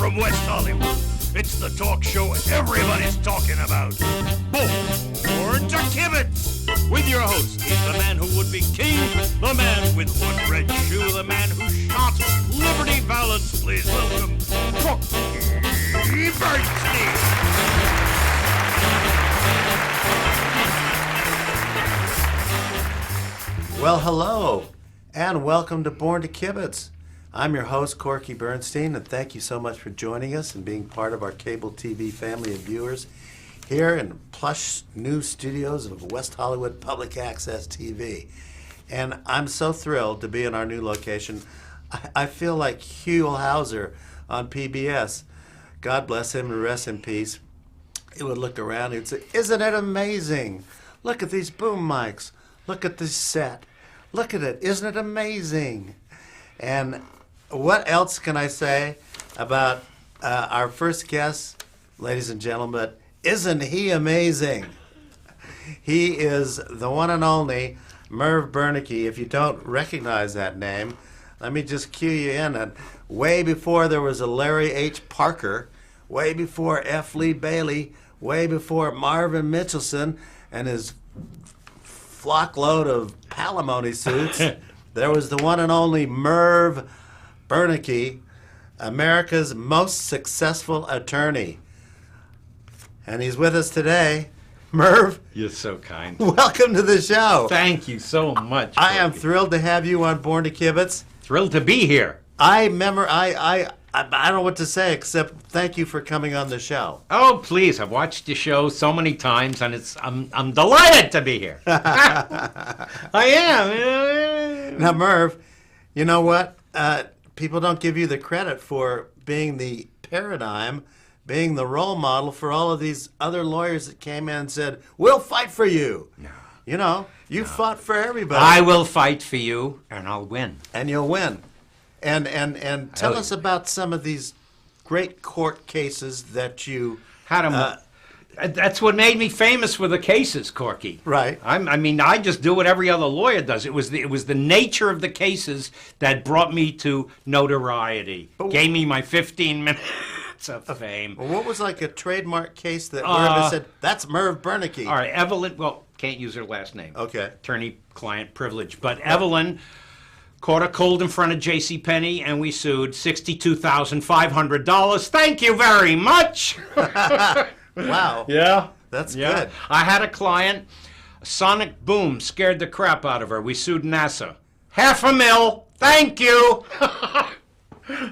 from West Hollywood. It's the talk show everybody's talking about. Born to Kibitz! With your host, he's the man who would be king, the man with one red shoe, the man who shot Liberty Valance. Please welcome Corky Bernstein! Well, hello, and welcome to Born to Kibitz. I'm your host, Corky Bernstein, and thank you so much for joining us and being part of our cable TV family of viewers here in plush new studios of West Hollywood Public Access TV. And I'm so thrilled to be in our new location. I feel like Hugh Hauser on PBS. God bless him and rest in peace. He would look around and he'd say, "Isn't it amazing? Look at these boom mics. Look at this set. Look at it. Isn't it amazing?" And what else can I say about our first guest, ladies and gentlemen, but isn't he amazing? He is the one and only Merv Berneke. If you don't recognize that name, let me just cue you in. And way before there was a Larry H. Parker, way before F. Lee Bailey, way before Marvin Mitchelson and his flockload of palimony suits, there was the one and only Merv Berneke, America's most successful attorney. And he's with us today. Merv. You're so kind. Welcome to the show. Thank you so much. I am Corky. thrilled to have you on Born to Kibitz. Thrilled to be here. I don't know what to say except thank you for coming on the show. Oh, please. I've watched the show so many times, and I'm delighted to be here. I am. Now, Merv, you know what? People don't give you the credit for being the paradigm, being the role model for all of these other lawyers that came in and said, "We'll fight for you." No. You know, you fought for everybody. I will fight for you, and I'll win. And you'll win. And tell Hell us about some of these great court cases that you Had 'em- That's what made me famous with the cases, Corky. Right. I just do what every other lawyer does. It was the nature of the cases that brought me to notoriety. Gave me my 15 minutes of fame. Well, what was like a trademark case that Merv said, "That's Merv Berneke"? All right, Evelyn, well, can't use her last name. Okay. Attorney-client privilege. But Evelyn caught a cold in front of JCPenney, and we sued $62,500. Thank you very much. Wow. Yeah. That's good. I had a client, a sonic boom scared the crap out of her. We sued NASA. $500,000. Thank you.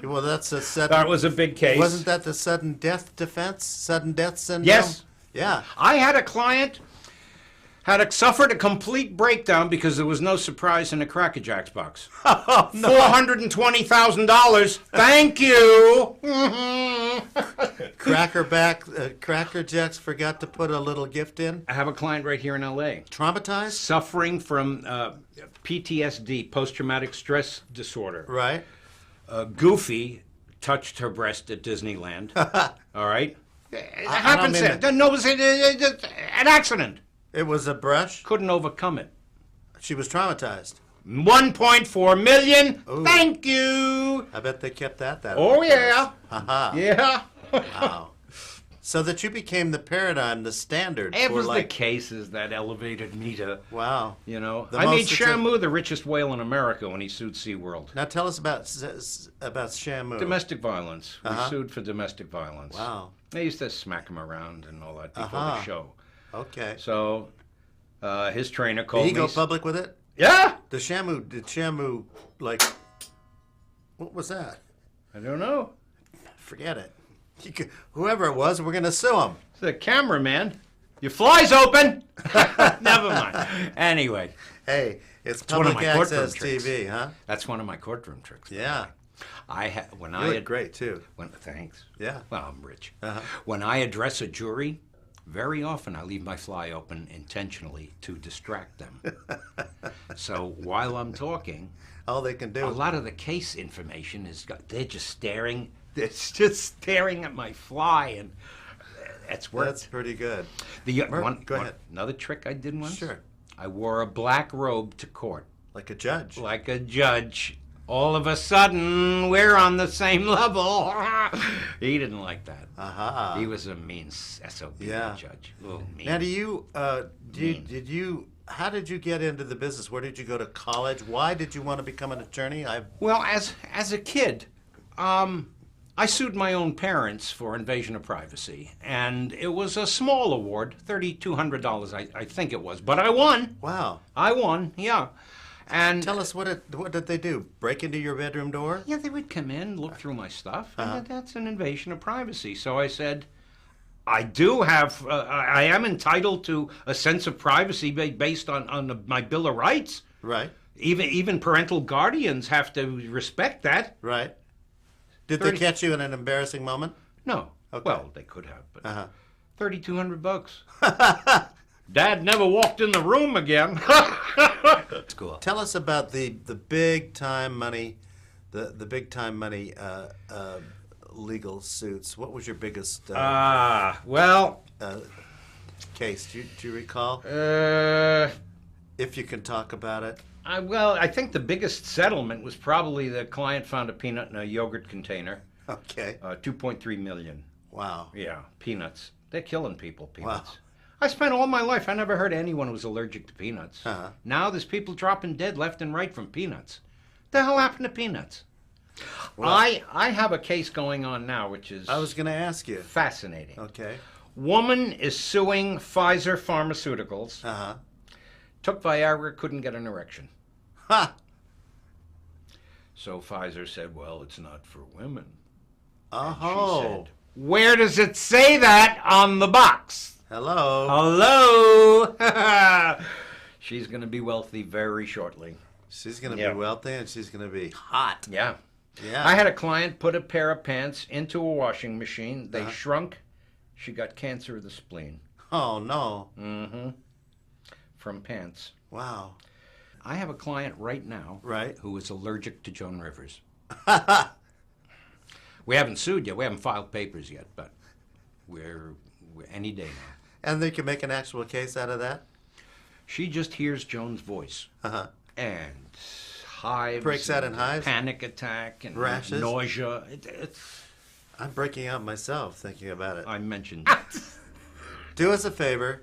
Well, that's a sudden... That was a big case. Wasn't that the sudden death defense? Sudden death syndrome? Yes. Yeah. I had a client suffered a complete breakdown because there was no surprise in a Cracker Jacks box. Oh, no. $420,000. Thank you. Cracker Jacks forgot to put a little gift in. I have a client right here in L.A. Traumatized? suffering from PTSD, post-traumatic stress disorder. Right. Goofy touched her breast at Disneyland. All right? It I happens. don't mean No, it was an accident. It was a brush. Couldn't overcome it. She was traumatized. 1.4 million. Ooh. Thank you. I bet they kept that. Oh, yeah. Haha. Yeah. Wow. So that you became the paradigm, the standard. It for was the like, cases that elevated me to, wow. you know. The I most made success- Shamu the richest whale in America when he sued SeaWorld. Now tell us about Shamu. Domestic violence. We Uh-huh. sued for domestic violence. Wow. They used to smack him around and all that before Uh-huh. the show. Okay. So his trainer called Did he me. go public with it? Yeah. Did Shamu, like, what was that? I don't know. Forget it. Whoever it was, we're going to sue him. The cameraman. Your fly's open. Never mind. Anyway, Hey, it's one of public my courtroom access tricks. TV, huh? that's one of my courtroom tricks. Yeah. When You I look had great, too. thanks. Yeah. Well, I'm rich. Uh-huh. When I address a jury, very often I leave my fly open intentionally to distract them. So while I'm talking, All they can do. a lot of the case information they're just staring. It's just staring at my fly, and it's worked. That's pretty good. Go ahead. Another trick I did once. Sure. I wore a black robe to court, Like a judge. like a judge. All of a sudden, we're on the same level. He didn't like that. Aha. He was a mean SOB judge. Oh, mean. Now, how did you get into the business? Where did you go to college? Why did you want to become an attorney? Well, as a kid, I sued my own parents for invasion of privacy, and it was a small award, $3,200, I think it was, but I won. Wow. I won, yeah. And tell us, what did they do? Break into your bedroom door? Yeah, they would come in, look through my stuff, and that's an invasion of privacy. So I said, I am entitled to a sense of privacy based on my Bill of Rights. Right. Even parental guardians have to respect that. Right. Did they catch you in an embarrassing moment? No. Okay. Well, they could have, but $3,200. Dad never walked in the room again. That's cool. Tell us about the big time money, the big time money legal suits. What was your biggest case? Do you recall? If you can talk about it. I think the biggest settlement was probably the client found a peanut in a yogurt container. Okay. $2.3 million. Wow. Yeah, peanuts. They're killing people, peanuts. Wow. I spent all my life, I never heard anyone who was allergic to peanuts. Now there's people dropping dead left and right from peanuts. The hell happened to peanuts? Well, I have a case going on now, which is... I was going to ask you. Fascinating. Okay. Woman is suing Pfizer Pharmaceuticals. Took Viagra, couldn't get an erection. Ha! So Pfizer said, well, it's not for women. Oh. She said, where does it say that on the box? Hello. Hello. She's going to be wealthy very shortly. She's going to be wealthy and she's going to be hot. Yeah. Yeah. I had a client put a pair of pants into a washing machine. They shrunk. She got cancer of the spleen. Oh, no. Mm-hmm. From pants. Wow. I have a client right now who is allergic to Joan Rivers. We haven't sued yet. We haven't filed papers yet, but we're any day now. And they can make an actual case out of that? She just hears Joan's voice. And hives. Breaks out in hives? Panic attack and rashes? Nausea. I'm breaking out myself thinking about it. I mentioned Do us a favor,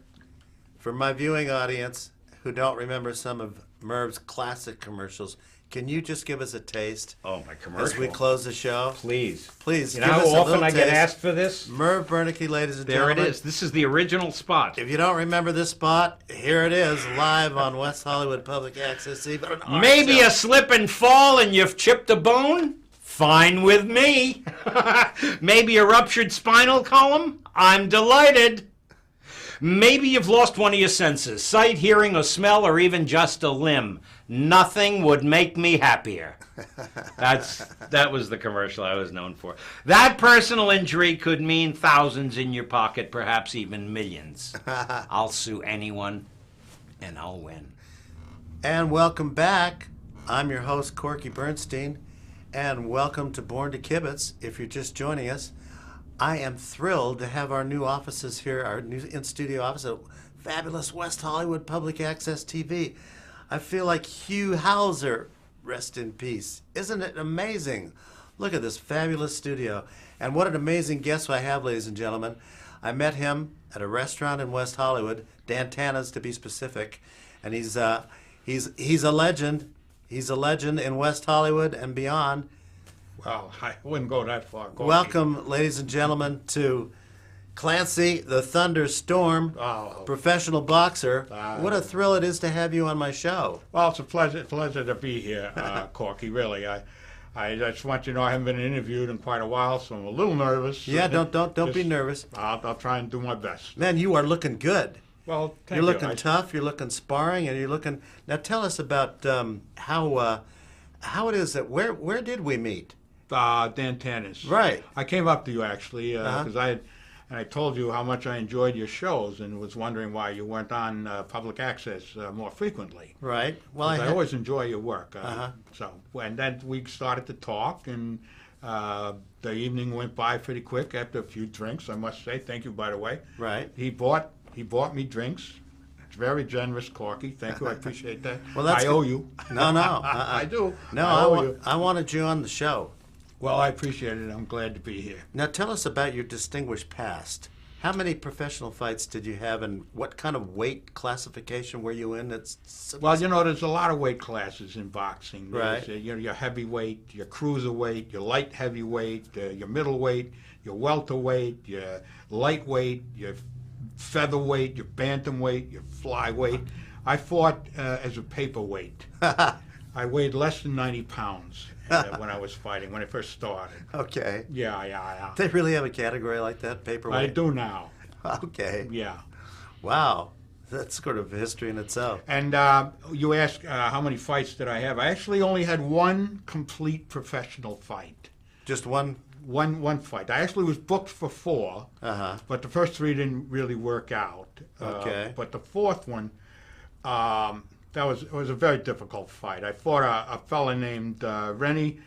for my viewing audience who don't remember some of Merv's classic commercials, can you just give us a taste? Oh, my commercial. As we close the show? Please. Please, you give know us how a often little I taste. get asked for this? Merv Bernicke, ladies and there gentlemen. There it is. This is the original spot. If you don't remember this spot, here it is, live on West Hollywood Public Access. Maybe a slip and fall and you've chipped a bone? Fine with me. Maybe a ruptured spinal column? I'm delighted. Maybe you've lost one of your senses, sight, hearing, or smell, or even just a limb. Nothing would make me happier. That was the commercial I was known for. That personal injury could mean thousands in your pocket, perhaps even millions. I'll sue anyone, and I'll win. And welcome back. I'm your host, Corky Bernstein, and welcome to Born to KIBITZ. If you're just joining us, I am thrilled to have our new offices here, our new in-studio office at fabulous West Hollywood Public Access TV. I feel like Hugh Hauser, rest in peace. Isn't it amazing? Look at this fabulous studio. And what an amazing guest I have, ladies and gentlemen. I met him at a restaurant in West Hollywood, Dantana's to be specific, and he's a legend. He's a legend in West Hollywood and beyond. Well, I wouldn't go that far. Corky. Welcome, ladies and gentlemen, to Clancy, the Thunderstorm, professional boxer. What a thrill it is to have you on my show. Well, it's a pleasure to be here, Corky, really. I just want you to know I haven't been interviewed in quite a while, so I'm a little nervous. Yeah, don't be nervous. I'll try and do my best. Man, you are looking good. Well, thank You're you. looking tough, you're looking sparring, and you're looking... Now tell us about how it is that... Where did we meet? Dantana's. Right. I came up to you, actually, because I told you how much I enjoyed your shows and was wondering why you weren't on public access more frequently. Right. Well, I always enjoy your work. And then we started to talk, and the evening went by pretty quick after a few drinks, I must say. Thank you, by the way. Right. He bought me drinks, Very generous, Corky. Thank you. I appreciate that. Well, that's I owe you. No, no. I do. No, I owe you. I wanted you on the show. Well, I appreciate it. I'm glad to be here. Now tell us about your distinguished past. How many professional fights did you have, and what kind of weight classification were you in? Well, there's a lot of weight classes in boxing. Right. There's, your heavyweight, your cruiserweight, your light heavyweight, your middleweight, your welterweight, your lightweight, your featherweight, your bantamweight, your flyweight. I fought as a paperweight. I weighed less than 90 pounds when I was fighting, when I first started. Okay. Yeah. They really have a category like that, paperweight? I do now. Okay. Yeah. Wow. That's sort of history in itself. And you ask how many fights did I have? I actually only had one complete professional fight. Just one? One fight. I actually was booked for 4, but the first 3 didn't really work out. Okay. But the 4th one, it was a very difficult fight. I fought a fella named Rennie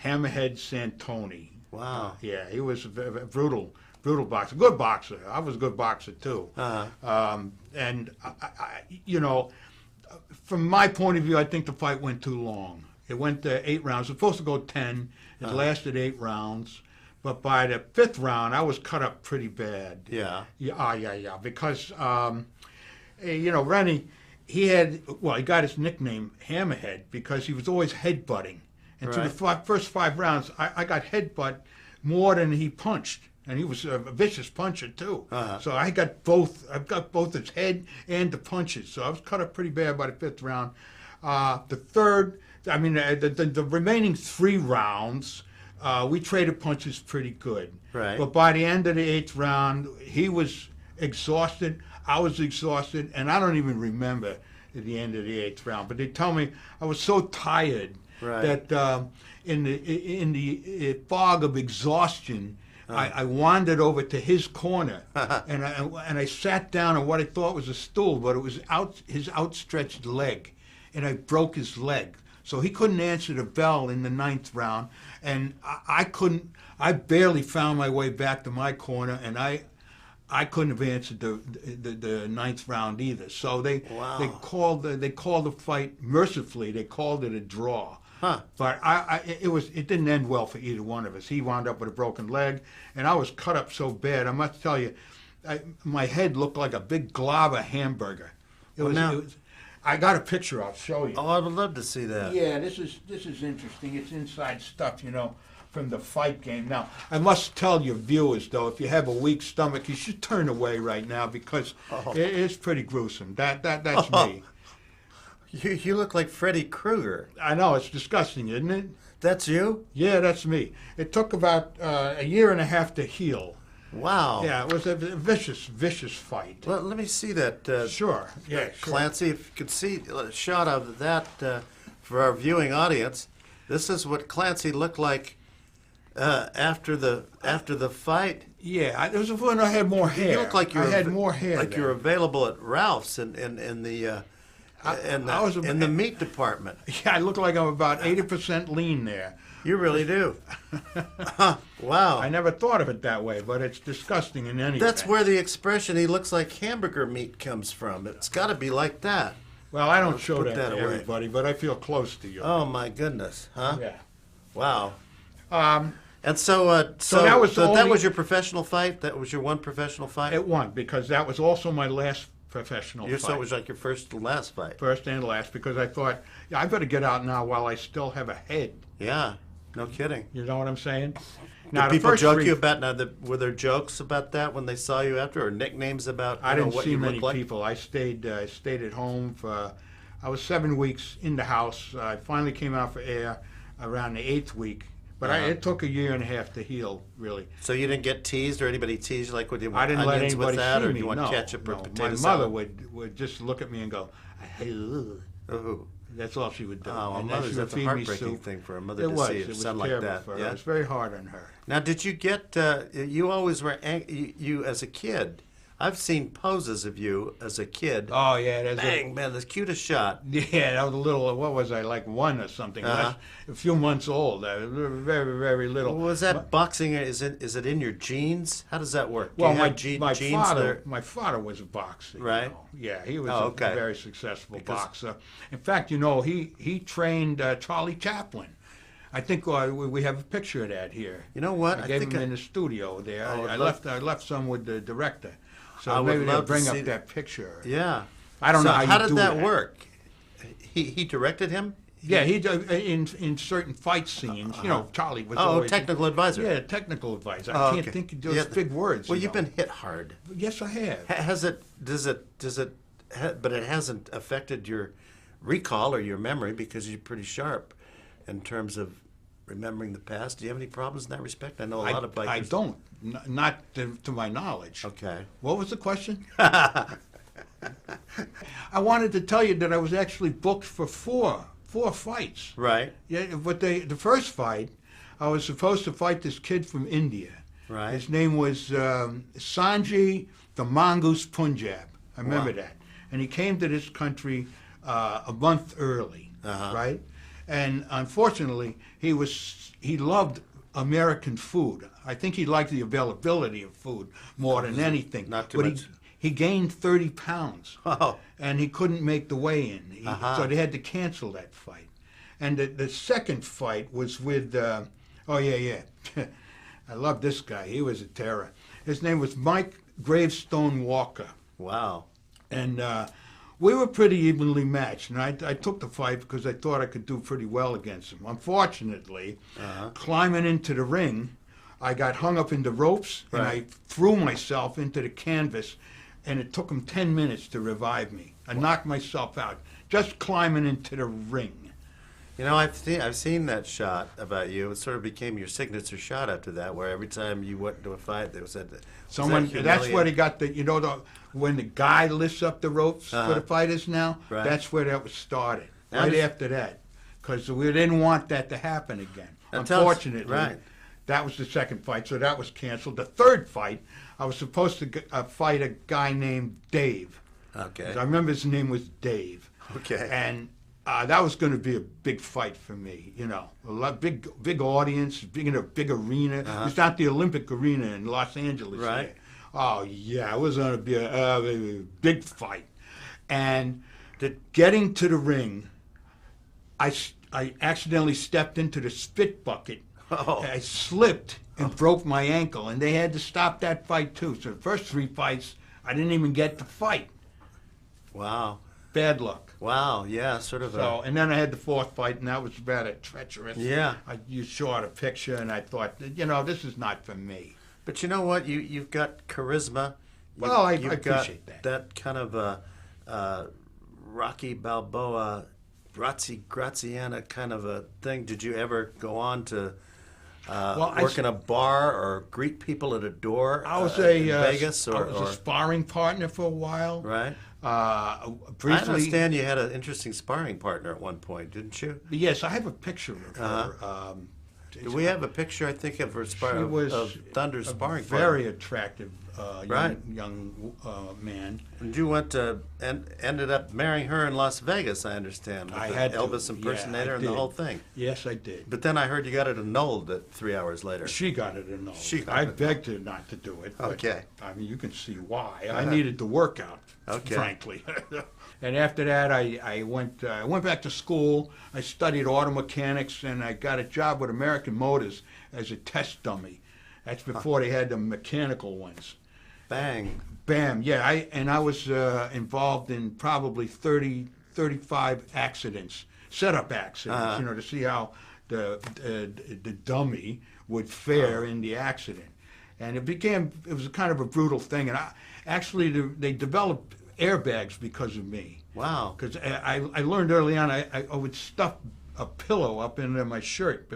Hammerhead Santoni. Wow. Yeah, he was a brutal boxer. Good boxer. I was a good boxer too. And from my point of view, I think the fight went too long. It went 8 rounds. It was supposed to go 10. It lasted 8 rounds. But by the 5th round, I was cut up pretty bad. Yeah. Yeah. Because, Rennie, he got his nickname Hammerhead because he was always headbutting. And through the first 5 rounds, I got headbutt more than he punched. And he was a vicious puncher, too. So I've got both his head and the punches. So I was cut up pretty bad by the 5th round. The remaining 3 rounds, we traded punches pretty good. Right. But by the end of the 8th round, he was exhausted. I was exhausted, and I don't even remember at the end of the 8th round. But they tell me I was so tired that in the fog of exhaustion, I wandered over to his corner, and I sat down on what I thought was a stool, but it was his outstretched leg, and I broke his leg. So he couldn't answer the bell in the 9th round, and I barely found my way back to my corner, and I couldn't have answered the 9th round either. So they called the fight mercifully. They called it a draw. But it didn't end well for either one of us. He wound up with a broken leg, and I was cut up so bad. I must tell you, my head looked like a big glob of hamburger. It was. I got a picture. I'll show you. Oh, I would love to see that. Yeah, this is interesting. It's inside stuff, from the fight game. Now, I must tell your viewers, though, if you have a weak stomach, you should turn away right now because it's pretty gruesome. That's me. You look like Freddy Krueger. I know, it's disgusting, isn't it? That's you? Yeah, that's me. It took about a year and a half to heal. Wow. Yeah, it was a vicious fight. Well, let me see that. Sure. Yeah, sure. Clancy, if you could see a shot of that for our viewing audience. This is what Clancy looked like after the fight. Yeah, it was when I had more hair. You look like I had more hair. Like then. you're available at Ralph's in the meat department. Yeah, I look like I'm about 80% lean there. You really do. Wow. I never thought of it that way, but it's disgusting in any That's event. where the expression "he looks like hamburger meat" comes from. It's got to be like that. Well, I don't show put that to away. everybody, but I feel close to you. Oh my goodness, huh? Yeah. Wow. And so that was your professional fight. That was your one professional fight. It won because that was also my last professional fight. So it was like your first and last fight. First and last, because I thought, I better get out now while I still have a head. Yeah, no kidding. You know what I'm saying? Did people joke you about were there jokes about that when they saw you after, or nicknames about I didn't what see you many looked like? people. I stayed at home I was 7 weeks in the house. I finally came out for air around the 8th week. But it took a year and a half to heal, really. So you didn't get teased, or anybody teased you, like, would you want I didn't let onions anybody with that, see or me. do you want No, ketchup or no. potato My salad? mother would just look at me and go, "Ugh." Ooh. That's all she would do. Oh, and mother's, then she would that's a feed me heartbreaking soup. thing for a mother It to was. see It a was son like terrible that. for her. Yeah? It was very hard on her. Now, did you get? You always were. You as a kid, I've seen poses of you as a kid. Oh yeah, there's Bang, man, the cutest shot. Yeah, that was a little. What was I, like 1 or something? Uh-huh. A few months old. I was very, very little. Was that boxing? Is it in your genes? How does that work? Do Well, you my have genes father, that my father was a boxer. Right. You know. Yeah, he was okay. a very successful boxer. In fact, you know, he trained Charlie Chaplin. I think we have a picture of that here. You know what? I gave him in the studio there. Oh, I left some with the director. So I would maybe they'll love to bring see up that picture. Yeah. I don't So know how you did do that work? He directed him? Yeah, he in certain fight scenes. You know, Charlie was Oh, always technical advisor. Yeah, technical advisor. Oh, I can't okay. think of those Yeah, big words. Well, you you've know. been hit hard. Yes, I have. But it hasn't affected your recall or your memory because you're pretty sharp in terms of remembering the past. Do you have any problems in that respect? I know a lot of bikers. I don't. Not to my knowledge. Okay. What was the question? I wanted to tell you that I was actually booked for four fights. Right. Yeah, but the first fight, I was supposed to fight this kid from India. Right. His name was Sanjay the Mongoose Punjab. I remember that. And he came to this country a month early, right? And unfortunately, he loved American food. I think he liked the availability of food more than anything. Not too but much. He gained 30 pounds. Oh. And he couldn't make the weigh-in. So they had to cancel that fight. And the second fight was with, I love this guy. He was a terror. His name was Mike Gravestone Walker. Wow. And we were pretty evenly matched. And I took the fight because I thought I could do pretty well against him. Unfortunately, climbing into the ring, I got hung up in the ropes, and I threw myself into the canvas, and it took him 10 minutes to revive me. I knocked myself out just climbing into the ring. You know, I've seen that shot about you. It sort of became your signature shot after that, where every time you went to a fight, there was that. That's where they got when the guy lifts up the ropes for the fighters now. Right. That's where that was started. Now Right after that, because we didn't want that to happen again. Unfortunately, that was the second fight, so that was canceled. The third fight, I was supposed to fight a guy named Dave. Okay. I remember his name was Dave. Okay. And that was going to be a big fight for me, you know. Big audience, big arena. It was not the Olympic Arena in Los Angeles. Right. There. Oh, yeah, it was going to be a big fight. And getting to the ring, I accidentally stepped into the spit bucket. Oh. I slipped and broke my ankle, and they had to stop that fight, too. So the first 3 fights, I didn't even get to fight. Wow. Bad luck. Wow, yeah, sort of And then I had the fourth fight, and that was rather treacherous. Yeah. You saw the picture, and I thought, this is not for me. But you know what? You've got charisma. Well, I You've appreciate got that. that kind of Rocky Balboa, Graziana kind of a thing. Did you ever go on to work in a bar or greet people at a door I was in Vegas? I was a sparring partner for a while. Right. Briefly, I understand you had an interesting sparring partner at one point, didn't you? Yes, I have a picture of her. Do we have a picture, I think, of her of Thunder's sparring partner? Very attractive Right. young man. And you went to and ended up marrying her in Las Vegas, I understand. With I the had to. Elvis impersonator Yeah, I and the did. whole thing. Yes, I did. But then I heard you got it annulled 3 hours later. She got it annulled. She got I it begged her not to do it. But, Okay. I mean, you can see why. I needed the workout, Okay. frankly. And after that, I went back to school. I studied auto mechanics, and I got a job with American Motors as a test dummy. That's before they had the mechanical ones. Bang. Bam, yeah. I was involved in probably 35 accidents, setup accidents, to see how the dummy would fare in the accident. And it was kind of a brutal thing. And they developed airbags because of me. Wow. Because I learned early on I would stuff a pillow up into my shirt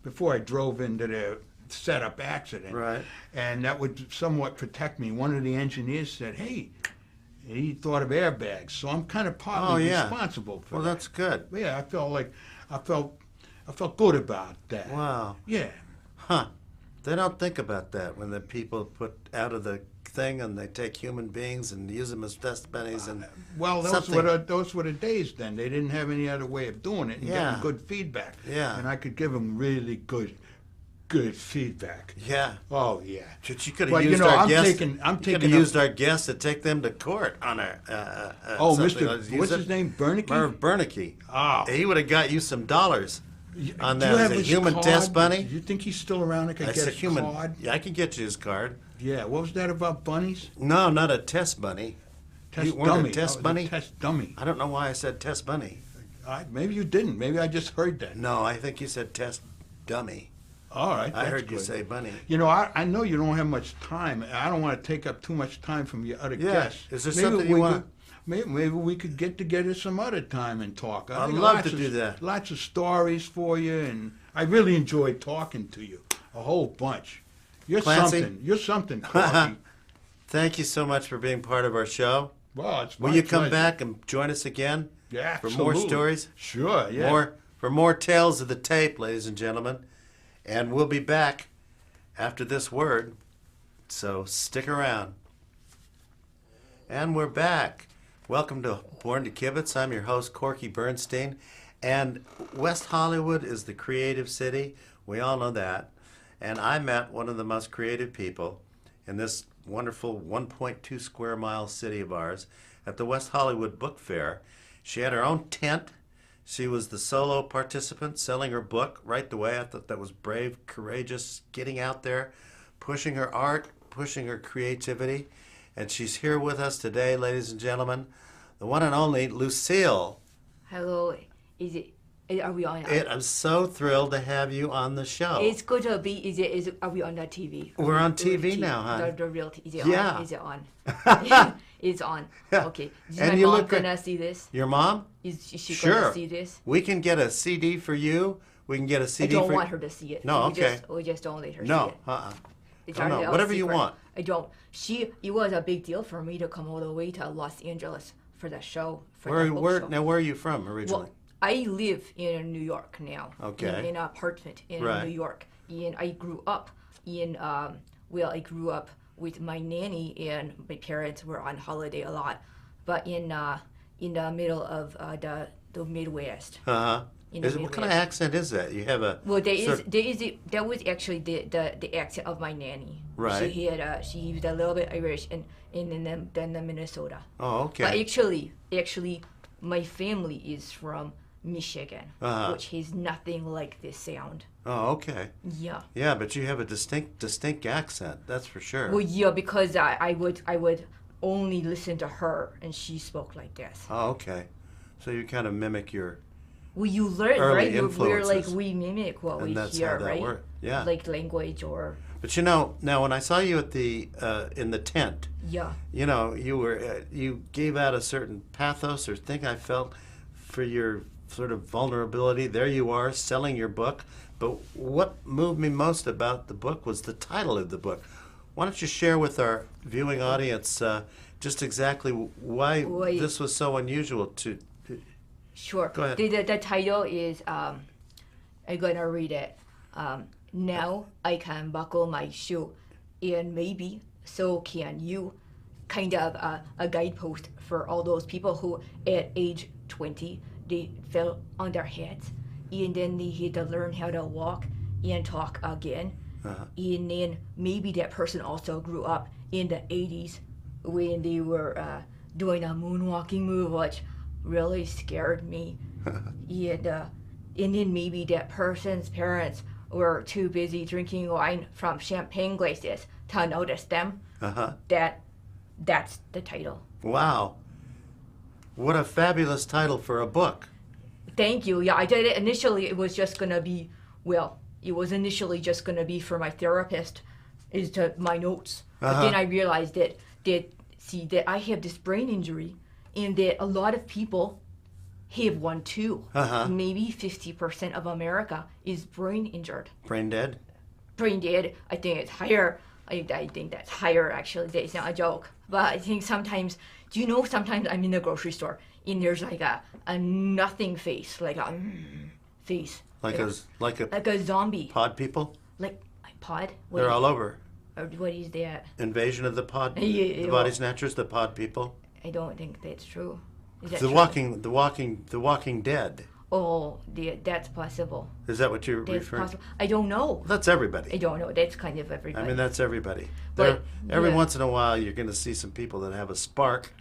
before I drove into the setup accident. Right. And that would somewhat protect me. One of the engineers said, hey, he thought of airbags. So I'm kind of partly responsible for that. Well, that's good. Yeah, I felt good about that. Wow. Yeah. Huh. They don't think about that when the people put out of the thing and they take human beings and use them as test bunnies and Well, those were the days then. They didn't have any other way of doing it and Yeah. getting good feedback. Yeah. And I could give them really good feedback. yeah. Oh yeah. But you could have But, used you know, our I'm guest. taking- I'm you could have taking up- used our guest to take them to court on a. Oh, something. Mr. What's his name? Bernicky? Merv Bernicky. Oh. He would have got you some dollars on Do that. you As have a his human card? test bunny. Do you think he's still around? I could That's get a a human. card. Yeah, I can get you his card. Yeah. What was that about bunnies? No, not a test bunny. Test You weren't a dummy. test Oh, bunny? the test dummy. I don't know why I said test bunny. Maybe you didn't. Maybe I just heard that. No, I think you said test dummy. All right. I that's heard you good. say bunny. You know, I know you don't have much time. I don't want to take up too much time from your other Yeah. guests. Is there Maybe something you we wanna- could- Maybe we could get together some other time and talk. I'd think love lots to of- do that. Lots of stories for you, and I really enjoyed talking to you. A whole bunch. You're Clancy? something. You're something, Corky. Thank you so much for being part of our show. Well, it's Will my you come pleasure. back and join us again Yeah, for more absolutely. stories? Sure, yeah. For more tales of the tape, ladies and gentlemen. And we'll be back after this word, so stick around. And we're back. Welcome to Born to Kibitz. I'm your host, Corky Bernstein. And West Hollywood is the creative city. We all know that. And I met one of the most creative people in this wonderful 1.2 square mile city of ours at the West Hollywood Book Fair. She had her own tent. She was the solo participant selling her book right away. I thought that was brave, courageous, getting out there, pushing her art, pushing her creativity. And she's here with us today, ladies and gentlemen, the one and only Lucille. Hello, are we on? I'm so thrilled to have you on the show. It's good to be. Are we on the TV? We're on TV now, huh? The real TV. Is it Yeah. on? Is it on? It's on. Yeah. Okay. Is And my you mom look great. gonna see this? Your mom? Is she Sure. gonna see this? We can get a CD for you. We can get a I CD don't for want her to see it. No, we okay. We just don't let her see No, it. It's No, already our whatever you secret. want. I don't. It was a big deal for me to come all the way to Los Angeles for the show. For the book show. Where are you from originally? Well, I live in New York now. Okay. In an apartment in Right. New York. And I grew up I grew up with my nanny, and my parents were on holiday a lot, but in the middle of the Midwest. Uh-huh. In the What kind of Midwest. accent is that? You have a Well, sort- that was actually the accent of my nanny. Right. She used a little bit Irish and then the Minnesota. Oh, But okay. actually, my family is from Michigan, Uh-huh. which has nothing like this sound. Oh, okay. Yeah. Yeah, but you have a distinct accent. That's for sure. Well, yeah, because I would only listen to her, and she spoke like this. Oh, okay. So you kind of mimic your, Well, you learn, Early right? We're like influences. we mimic what we and that's hear, how that right? works. Yeah. Like language or But you know, now when I saw you at the in the tent, yeah. you know, you gave out a certain pathos or thing I felt for your sort of vulnerability. There you are selling your book. But what moved me most about the book was the title of the book. Why don't you share with our viewing audience just exactly why Wait. this was so unusual to... Sure. Go ahead. The title is I'm gonna read it. Now I can buckle my shoe, and maybe so can you. Kind of a guidepost for all those people who, at age 20, they fell on their heads, and then they had to learn how to walk and talk again. And then maybe that person also grew up in the 80s when they were doing a moonwalking move, which really scared me. And then maybe that person's parents were too busy drinking wine from champagne glasses to notice them. Uh-huh. That's the title. Wow. What a fabulous title for a book. Thank you. Yeah, I did it. Initially, it was just going to be, it was initially just going to be for my therapist, is to my notes. But then I realized that I have this brain injury, and that a lot of people have one too. Maybe 50% of America is brain injured. Brain dead? Brain dead, I think it's higher. I think that's higher, actually. That's not a joke. But I think sometimes I'm in the grocery store and there's like a nothing face, like a face. Like a Like a zombie. pod people? Like a pod? They're all over. Or what is that? Invasion of the pod, Yeah, the body snatchers, the pod people. I don't think that's true. Is that The true? Walking Dead. Oh, that's possible. Is that what you're That's referring to? possible. I don't know. That's I everybody. don't know. That's kind of everybody. I mean, that's everybody. But, Every yeah. once in a while, you're going to see some people that have a spark.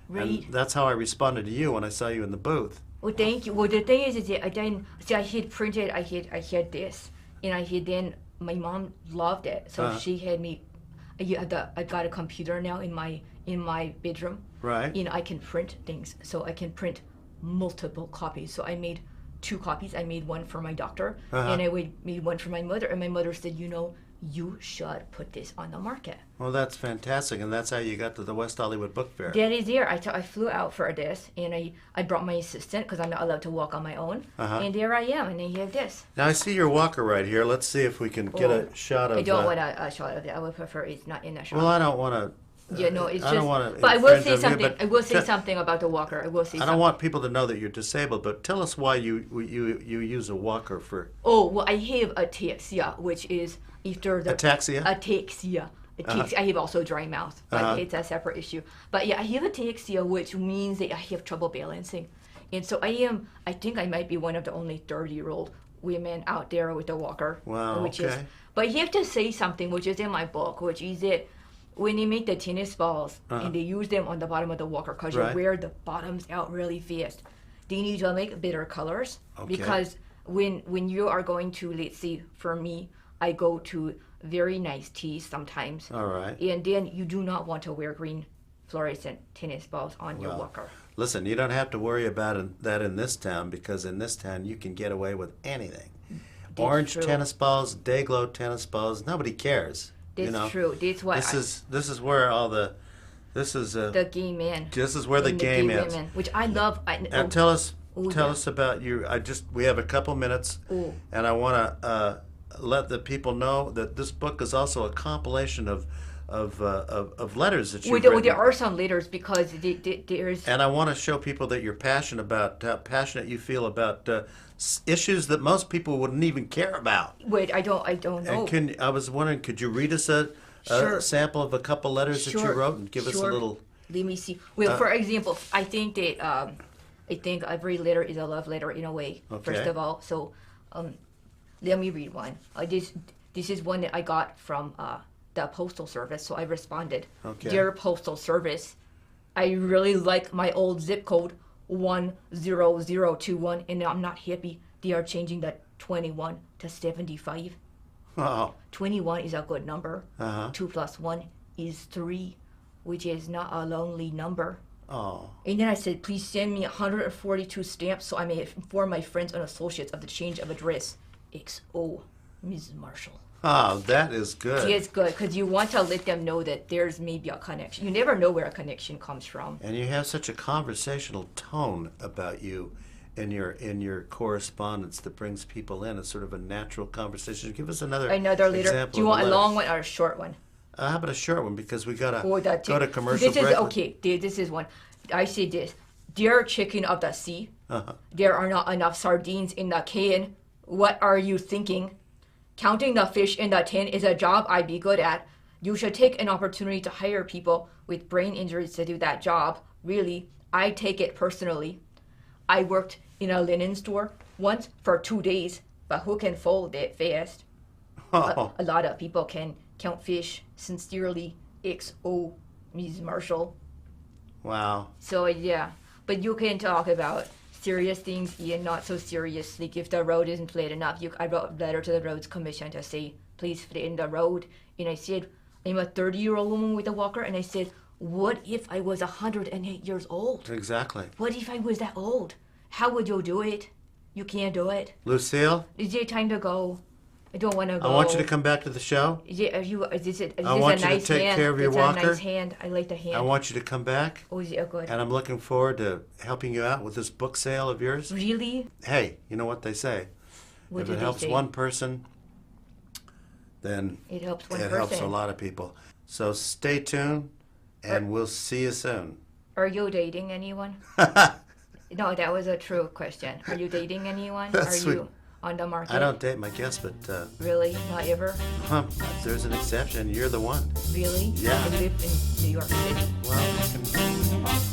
Right. And that's how I responded to you when I saw you in the booth. Well, thank you. Well, the thing is that I didn't see. I had printed. I had this, and I had then my mom loved it, so she had me. I got a computer now in my bedroom. Right. And I can print things, so I can print multiple copies. So I made 2 copies. I made one for my doctor, and made one for my mother. And my mother said, you should put this on the market. Well, that's fantastic, and that's how you got to the West Hollywood Book Fair. That is there. I flew out for this, and I brought my assistant because I'm not allowed to walk on my own. And there I am, and I have this. Now, I see your walker right here. Let's see if we can get a shot of... I don't want a shot of it. I would prefer it's not in the shot. Well, I don't want to... Yeah, no, it's I just. don't want to But I will infringe say on you, something. but I will say te- something about the walker. I will say I something. don't want people to know that you're disabled, but tell us why you use a walker for... Oh, well, I have ataxia, which is after the... Ataxia? Ataxia. I have also dry mouth, but it's a separate issue. But yeah, I have ataxia, which means that I have trouble balancing. And so I think I might be one of the only 30-year-old women out there with a walker. Wow, okay. But you have to say something, which is in my book, which is that when they make the tennis balls and they use them on the bottom of the walker because you wear the bottoms out really fast, they need to make bitter colors because when you are going to, let's say for me, I go to very nice teas sometimes. All right. And then you do not want to wear green fluorescent tennis balls on your walker. Listen, you don't have to worry about that in this town because in this town you can get away with anything. Orange true. tennis balls, Day-Glo tennis balls, nobody cares. That's true. That's why this is where all the the gay men. This is where the and game gay is. women, which I love. And tell us yeah. about you. We have a couple minutes, and I want to let the people know that this book is also a compilation of letters that you've written. There are some letters because there's. And I want to show people that you're passionate about, how passionate you feel about issues that most people wouldn't even care about. Wait, I don't know. And I was wondering, could you read us a sample of a couple letters that you wrote and give us a little? Let me see. Well, for example, I think that every letter is a love letter in a way. Okay. First of all, so let me read one. This is one that I got from the postal service. So I responded, Okay. Dear Postal Service, I really like my old zip code 10021, and I'm not happy they are changing the 21 to 75. Oh. 21 is a good number. Uh-huh. 2 plus 1 is 3, which is not a lonely number. Oh. And then I said, please send me 142 stamps so I may inform my friends and associates of the change of address. XO, Ms. Marshall. Oh, that is good. It's good because you want to let them know that there's maybe a connection. You never know where a connection comes from. And you have such a conversational tone about you in your correspondence that brings people in. It's sort of a natural conversation. Give us another letter. example. Do you want a long one or a short one? How about a short one because we gotta Or go to commercial This break. is okay. This is one. I say this. Dear chicken of the sea, there are not enough sardines in the can. What are you thinking? Counting the fish in the tin is a job I'd be good at. You should take an opportunity to hire people with brain injuries to do that job. Really, I take it personally. I worked in a linen store once for 2 days, but who can fold it fast? Oh. A lot of people can count fish. Sincerely, XO, Ms. Marshall. Wow. So yeah, but you can talk about serious things and not so serious. Like if the road isn't flat enough, I wrote a letter to the roads commission to say, please flatten the road. And I said, I'm a 30-year-old woman with a walker, and I said, what if I was 108 years old? Exactly. What if I was that old? How would you do it? You can't do it. Lucille? Is it time to go? I don't want to go. I want you to come back to the show. Is this I want a you nice to take hand? care of your it's walker. a nice hand. I like the hand. I want you to come back. Oh, is it good? And I'm looking forward to helping you out with this book sale of yours. Really? Hey, you know what they say? What If do it they helps say? one person, then It helps one it person. helps a lot of people. So stay tuned, and we'll see you soon. Are you dating anyone? No, that was a true question. Are you dating anyone? That's Are you? on the market? I don't date my guests, but Really? Not ever? if there's an exception, you're the one. Really? Yeah. I live in New York City. Well,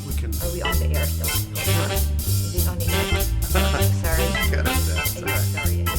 we can. Are we on the air still? Is it on the air? Sorry. Cut it down. Yeah, sorry.